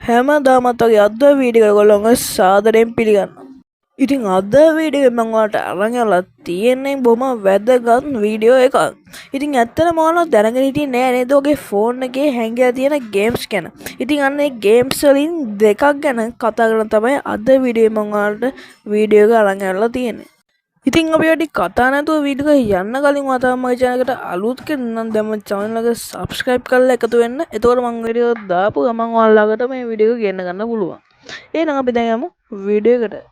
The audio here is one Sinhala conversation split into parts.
හැමදාමත් වගේ අද වීඩියෝ එක ඔයගොල්ලෝ සාදරයෙන් පිළිගන්නවා. ඉතින් අද වීඩියෝ එකෙන් මම ඔයාලට අරන් යලා තියෙන්නේ බොහොම වැදගත් වීඩියෝ එකක්. ඉතින් ඇත්තටම ඔයාලා දැනගෙන හිටියේ නෑ නේද ඔගේ ෆෝන් එකේ හැංගිලා තියෙන ගේම්ස් ගැන. ඉතින් අන්න ඒ ගේම්ස් වලින් දෙකක් ගැන කතා කරලා තමයි අද වීඩියෝ මම ඔයාලට වීඩියෝ එක අරන් යලා තියෙන්නේ. ඉතින් අපි වැඩි කතා නැතුව වීඩියෝ එක යන්න කලින් ඔයා මගේ channel එකට අලුත් කෙනෙක් නම් දැන් මගේ channel එක subscribe කරලා එකතු වෙන්න. එතකොට මම වීඩියෝ දාපු ගමන් ඔයාලට මේ වීඩියෝ එක ගෙන්න ගන්න පුළුවන්. එහෙනම් අපි දැන් යමු වීඩියෝ එකට.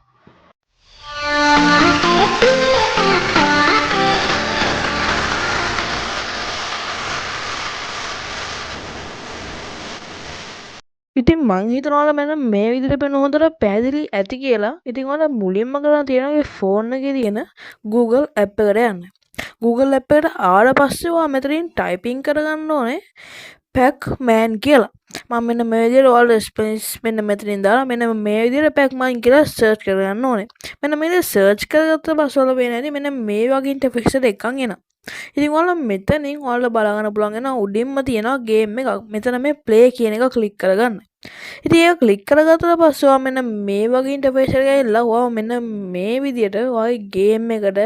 ඉතින් මං හිතනවා මෙන්න මේ විදිහට පෙන්න හොඳට පැහැදිලි ඇති කියලා. ඉතින් ඔයාලා මුලින්ම කරලා තියෙනවා ෆෝන් එකේ තියෙන Google app එකට යන්න. Google app එකට ආවට පස්සේ ඔයා මෙතනින් ටයිපින් කරගන්න ඕනේ Pac-Man කියලා. මම මෙන්න මේ විදිහට ඔයාලා ස්පේස් මෙන්න මෙතනින් දාලා මෙන්න මේ විදිහට Pac-Man කියලා සර්ච් කරගන්න ඕනේ. මෙන්න මේ විදිහට සර්ච් කරගත්ත පස්සේ ඔයාලා පේන හැටි මෙන්න මේ වගේ ඉන්ටර්ෆේස් එකක් එනවා. ඉතින් ඔයාලා මෙතනින් ඔයාලා බලා ගන්න පුළුවන් වෙනවා උඩින්ම තියෙනවා ගේම් එකක්. මෙතන මේ ප්ලේ කියන එක ක්ලික් කරගන්න. ඉතින් ඒක ක්ලික් කරගත්තට පස්සේ ඔයා මෙන්න මේ වගේ ඉන්ටර්ෆේස් එකකට ඇවිල්ලා ඔයා මෙන්න මේ විදිහට ඔයාගේ ගේම් එකට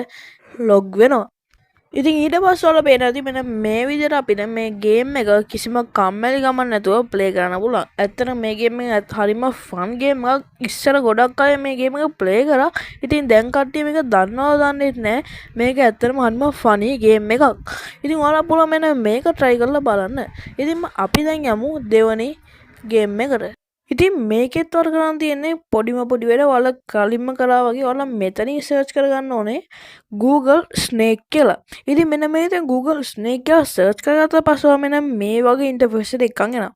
ලොග් වෙනවා. ඉතින් ඊට පස්සේ ඔයාලා පේන ඇති මෙන්න මේ විදිහට අපිට මේ ගේම් එක කිසිම කම්මැලි ගමන් නැතුව ප්ලේ කරන්න පුළුවන්. ඇත්තටම මේ ගේම් එක හරිම ෆන් ගේම් එකක්. ඉස්සර ගොඩක් අය මේ ගේම් එක ප්ලේ කරා. ඉතින් දැන් කට්ටිය මේක දන්නවද දන්නේ නැහැ. මේක ඇත්තටම හරිම ෆනි ගේම් එකක්. ඉතින් ඔයාලා පුළුවන් මෙන්න මේක try කරලා බලන්න. ඉතින් අපි දැන් යමු දෙවනි ගේම් එකට. ඉතින් මේකෙත් වර කරන්න තියෙන්නේ පොඩිම පොඩි වැඩ. ඔයාලා කලින්ම කරා වගේ ඔයාලා මෙතනින් සර්ච් කරගන්න ඕනේ Google Snake කියලා. ඉතින් මෙන්න මේ දැන් Google Snake කියලා සර්ච් කරගත්තා පස්සේ මෙන්න මේ වගේ ඉන්ටර්ෆේස් එකක් එනවා.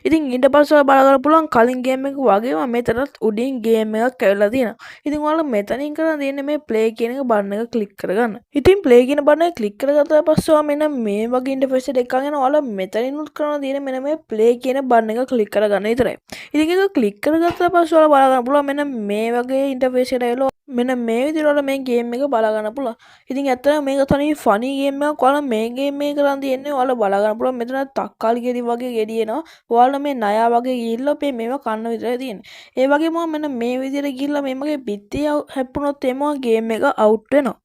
ඉතින් ඊට පස්සේ බලා ගන්න පුළුවන් කලින් ගේම් එක වගේම මෙතනත් උඩින් ගේම් එකක් ඇවිල්ලා තියෙනවා. ඉතින් ඔයාලා මෙතනින් කරන්න තියෙන්නේ මේ play කියන එක බටන් එක ක්ලික් කරගන්න. ඉතින් play කියන බටන් එක ක්ලික් කරගත්තා පස්සේ ඔයා මෙන්න මේ වගේ ඉන්ටර්ෆේස් එකක් එනවා. ඔයාලා මෙතනින් උත් කරන්න තියෙන්නේ මෙන්න මේ play කියන බටන් එක ක්ලික් කරගන්න විතරයි. ඉතින් ඒක ක්ලික් කරගත්තා පස්සේ ඔයාලා බලා ගන්න පුළුවන් මෙන්න මේ වගේ ඉන්ටර්ෆේස් එකට ඇවිල්ලා මෙන්න මේ විදිහට මේ ගේම් එක බලා ගන්න පුළුවන්. ඉතින් ඇත්තටම මේක තනි ෆනි ගේම් එකක්. ඔයාලා මේ ගේම් එක කරන් තියෙන්නේ ඔයාලා බලා ගන්න පුළුවන් මෙතන තක්කාලි ගෙඩි වගේ ගෙඩි එනවා. ඔයාලා මේ ණයා වගේ ගිහිල්ලා මේ මේවා කන්න විතරයි තියෙන්නේ. ඒ වගේම මෙන්න මේ විදිහට ගිහිල්ලා මේ මගේ පිටිය හැප්පුණොත් එමෝ ගේම් එක අවුට් වෙනවා.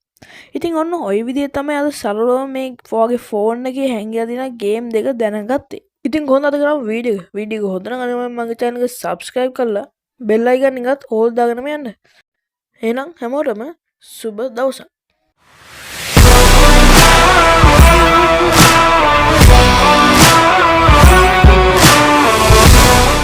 ඉතින් ඔන්න ওই විදිහේ තමයි අද සරලව මේ ඔයාගේ ෆෝන් එකේ හැංගිලා තියෙන ගේම් දෙක දැනගත්තේ. ඉතින් කොහොමද අද කරමු වීඩියෝ එක හොඳ නම් මගේ channel එක subscribe කරලා bell icon එකත් all දාගෙනම යන්න. එහෙනම් හැමෝටම සුබ දවසක්.